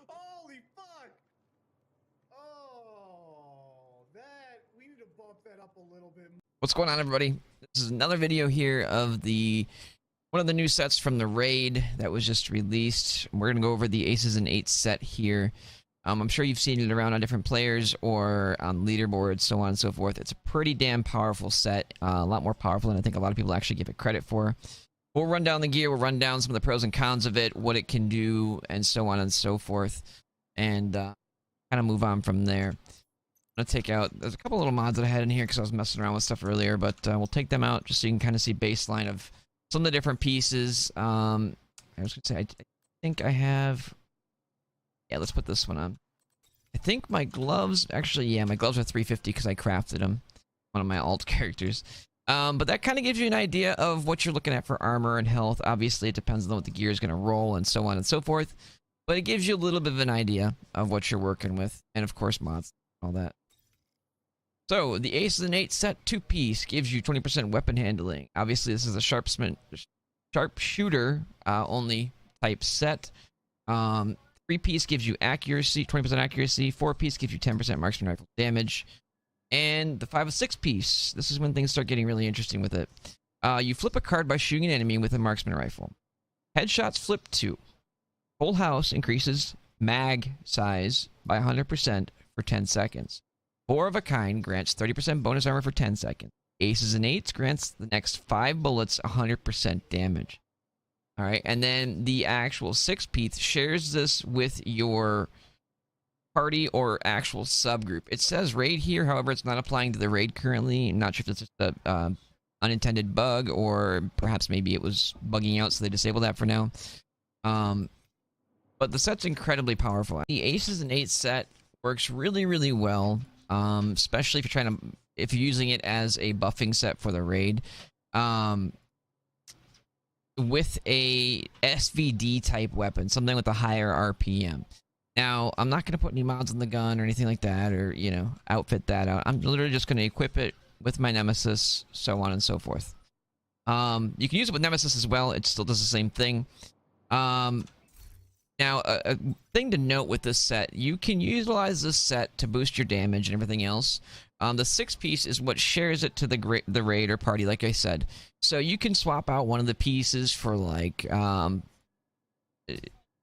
Holy fuck! Oh, that we need to bump that up a little bit. What's going on, everybody? This is another video here of one of the new sets from the raid that was just released. We're gonna go over the ACES and EIGHTS set here. I'm sure you've seen it around on different players or on leaderboards, so on and so forth. It's a pretty damn powerful set, a lot more powerful than I think a lot of people actually give it credit for. We'll run down the gear, we'll run down some of the pros and cons of it, what it can do, and so on and so forth, and kind of move on from there. I'm going to take out, there's a couple little mods that I had in here because I was messing around with stuff earlier, but we'll take them out just so you can kind of see baseline of some of the different pieces. I was going to say, I think I have, yeah, let's put this one on. I think my gloves, actually, yeah, my gloves are 350 because I crafted them, one of my alt characters. But that kind of gives you an idea of what you're looking at for armor and health. Obviously, it depends on what the gear is going to roll and so on and so forth. But it gives you a little bit of an idea of what you're working with. And, of course, mods, all that. So, the ACES and EIGHTS set 2-piece gives you 20% weapon handling. Obviously, this is a sharpshooter only type set. 3-piece gives you accuracy, 20% accuracy. 4-piece gives you 10% marksman rifle damage. And the 5 or 6-piece, this is when things start getting really interesting with it. You flip a card by shooting an enemy with a marksman rifle. Headshots flip 2. Full house increases mag size by 100% for 10 seconds. 4 of a kind grants 30% bonus armor for 10 seconds. ACES and EIGHTS grants the next 5 bullets 100% damage. Alright, and then the actual 6-piece shares this with your party or actual subgroup. It says raid here, however, it's not applying to the raid currently. I'm not sure if it's just a unintended bug or perhaps maybe it was bugging out, so they disabled that for now. But the set's incredibly powerful. The ACES and EIGHTS set works really, really well, especially if you're using it as a buffing set for the raid. With a SVD type weapon, something with a higher RPM. Now, I'm not going to put any mods on the gun or anything like that, or, you know, outfit that out. I'm literally just going to equip it with my Nemesis, so on and so forth. You can use it with Nemesis as well. It still does the same thing. Now, a thing to note with this set, you can utilize this set to boost your damage and everything else. The 6-piece is what shares it to the raid or party, like I said. So you can swap out one of the pieces for, like,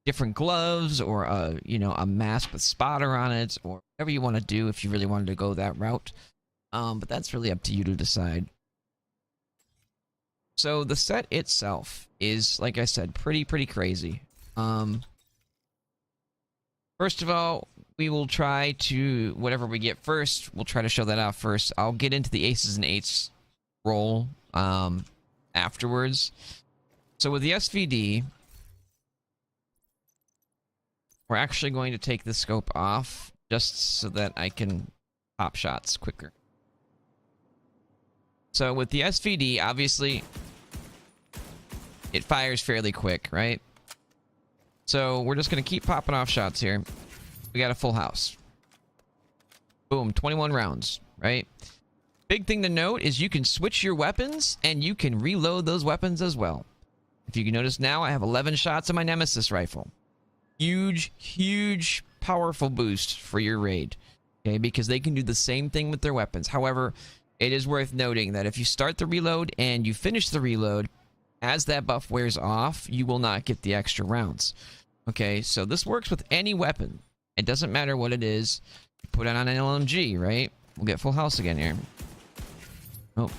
different gloves or a mask with spotter on it or whatever you want to do if you really wanted to go that route. But that's really up to you to decide. So the set itself is, like I said, pretty crazy. First of all, we will try to, whatever we get first, we'll try to show that out first. I'll get into the ACES and EIGHTS roll afterwards. So with the SVD, we're actually going to take the scope off just so that I can pop shots quicker. So with the SVD, obviously, it fires fairly quick, right? So we're just going to keep popping off shots here. We got a full house. Boom, 21 rounds, right? Big thing to note is you can switch your weapons and you can reload those weapons as well. If you can notice now, I have 11 shots on my Nemesis rifle. Huge, powerful boost for your raid, okay? Because they can do the same thing with their weapons. However, it is worth noting that if you start the reload and you finish the reload, as that buff wears off, you will not get the extra rounds. Okay, so this works with any weapon. It doesn't matter what it is. You put it on an LMG, right? We'll get full house again here. Oh,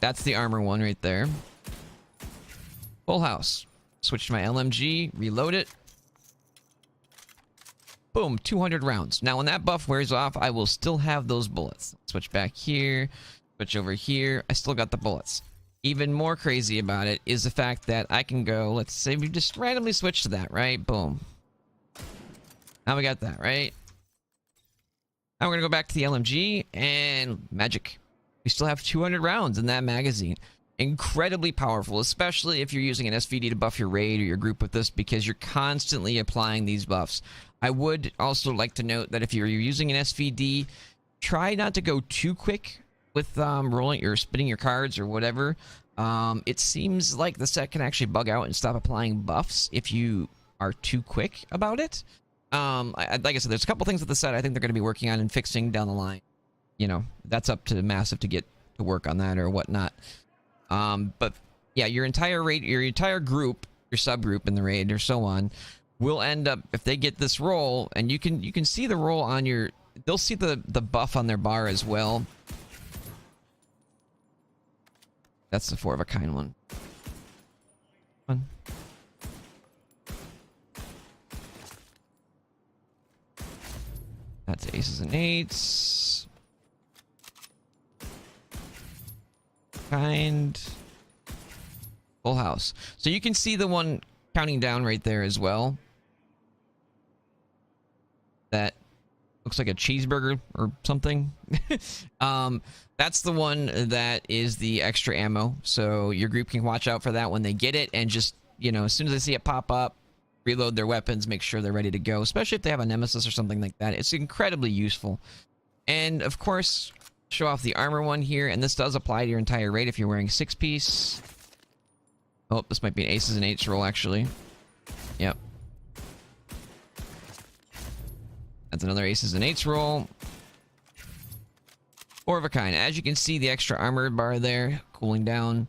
that's the armor one right there. Full house. Switch to my LMG, reload it. Boom, 200 rounds. Now, when that buff wears off, I will still have those bullets. Switch back here, switch over here. I still got the bullets. Even more crazy about it is the fact that I can go, let's say we just randomly switch to that, right? Boom. Now we got that, right? Now we're going to go back to the LMG and magic. We still have 200 rounds in that magazine. Incredibly powerful, especially if you're using an SVD to buff your raid or your group with this, because you're constantly applying these buffs. I would also like to note that if you're using an SVD, try not to go too quick with rolling or spinning your cards or whatever. It seems like the set can actually bug out and stop applying buffs if you are too quick about it. Like I said, there's a couple things with the set I think they're going to be working on and fixing down the line. You know, that's up to Massive to get to work on that or whatnot. But yeah, your entire raid, your entire group, your subgroup in the raid or so on, will end up, if they get this roll, and you can see the roll on your, they'll see the buff on their bar as well. That's the 4 of a kind one. That's aces and eights. Kind. Full house. So you can see the one counting down right there as well. That looks like a cheeseburger or something. That's the one that is the extra ammo. So your group can watch out for that when they get it, and just, you know, as soon as they see it pop up, reload their weapons, make sure they're ready to go, especially if they have a Nemesis or something like that. It's incredibly useful. And of course, show off the armor one here, and this does apply to your entire raid if you're wearing 6-piece. Oh, this might be an aces and eights roll, actually. Yep. That's another aces and eights roll. 4 of a kind. As you can see, the extra armor bar there, cooling down.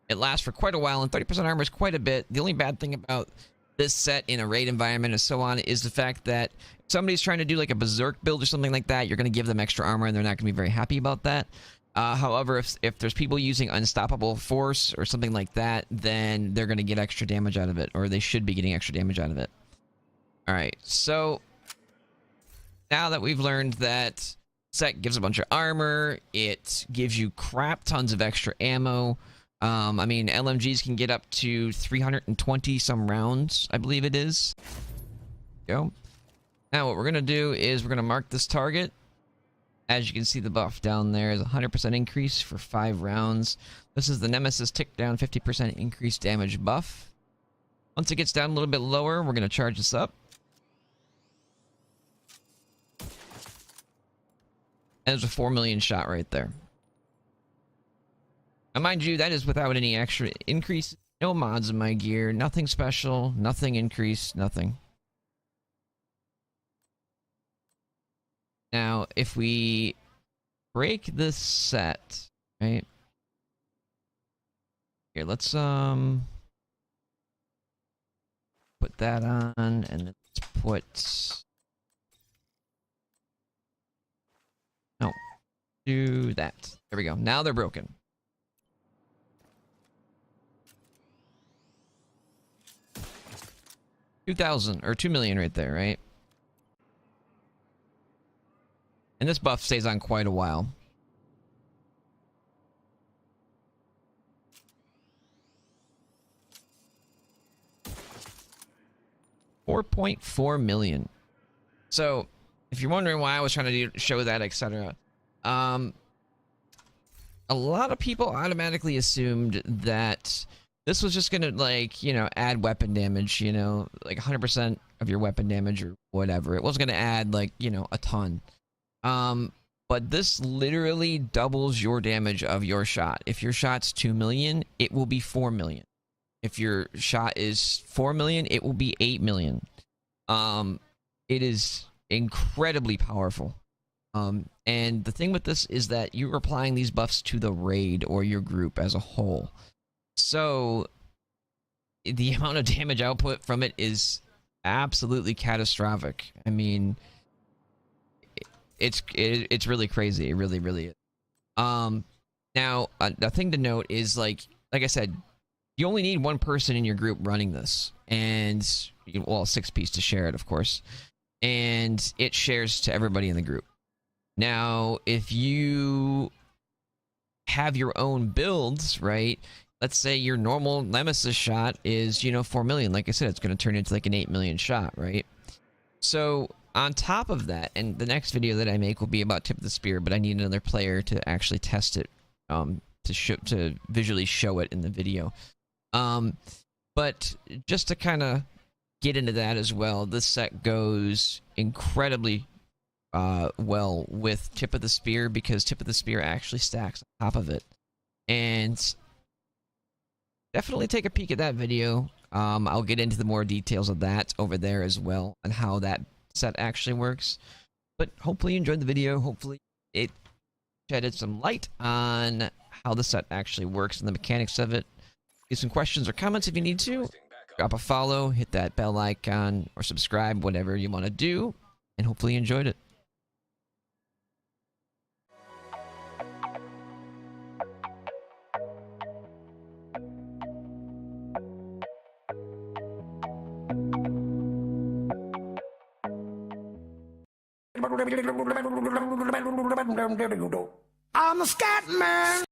It lasts for quite a while, and 30% armor is quite a bit. The only bad thing about this set in a raid environment and so on is the fact that if somebody's trying to do like a berserk build or something like that, you're going to give them extra armor, and they're not going to be very happy about that. However, if there's people using unstoppable force or something like that, then they're going to get extra damage out of it, or they should be getting extra damage out of it. Alright, so now that we've learned that set gives a bunch of armor, it gives you crap tons of extra ammo. I mean, LMGs can get up to 320 some rounds, I believe it is. Go. Now what we're going to do is we're going to mark this target. As you can see, the buff down there is 100% increase for 5 rounds. This is the Nemesis tick down 50% increased damage buff. Once it gets down a little bit lower, we're going to charge this up. And there's a 4 million shot right there. Now, mind you, that is without any extra increase. No mods in my gear. Nothing special. Nothing increased. Nothing. Now, if we break this set, right? Here, let's put that on, and let's put, no, do that. There we go. Now they're broken. $2,000 or 2 million right there, right? And this buff stays on quite a while. $4.4 million. So, if you're wondering why I was trying to show that, etc., a lot of people automatically assumed that this was just gonna, like, you know, add weapon damage, you know, like 100% of your weapon damage or whatever. It wasn't gonna add, like, you know, a ton. But this literally doubles your damage of your shot. If your shot's 2 million, it will be 4 million. If your shot is 4 million, it will be 8 million. It is incredibly powerful. And the thing with this is that you're applying these buffs to the raid or your group as a whole. So the amount of damage output from it is absolutely catastrophic. I mean, it's really crazy. It really is. Now, the thing to note is, like I said, you only need one person in your group running this, and, well, 6-piece to share it, of course, and it shares to everybody in the group. Now, if you have your own builds, right? Let's say your normal Nemesis shot is, you know, 4 million. Like I said, it's going to turn into like an 8 million shot, right? So on top of that, and the next video that I make will be about tip of the spear, but I need another player to actually test it, to visually show it in the video. But just to kind of get into that as well, this set goes incredibly well with tip of the spear, because tip of the spear actually stacks on top of it. And definitely take a peek at that video. I'll get into the more details of that over there as well, and how that set actually works. But hopefully you enjoyed the video. Hopefully it shedded some light on how the set actually works and the mechanics of it. Leave some questions or comments if you need to. Drop a follow, hit that bell icon, or subscribe, whatever you want to do. And hopefully you enjoyed it. I'm a scat man.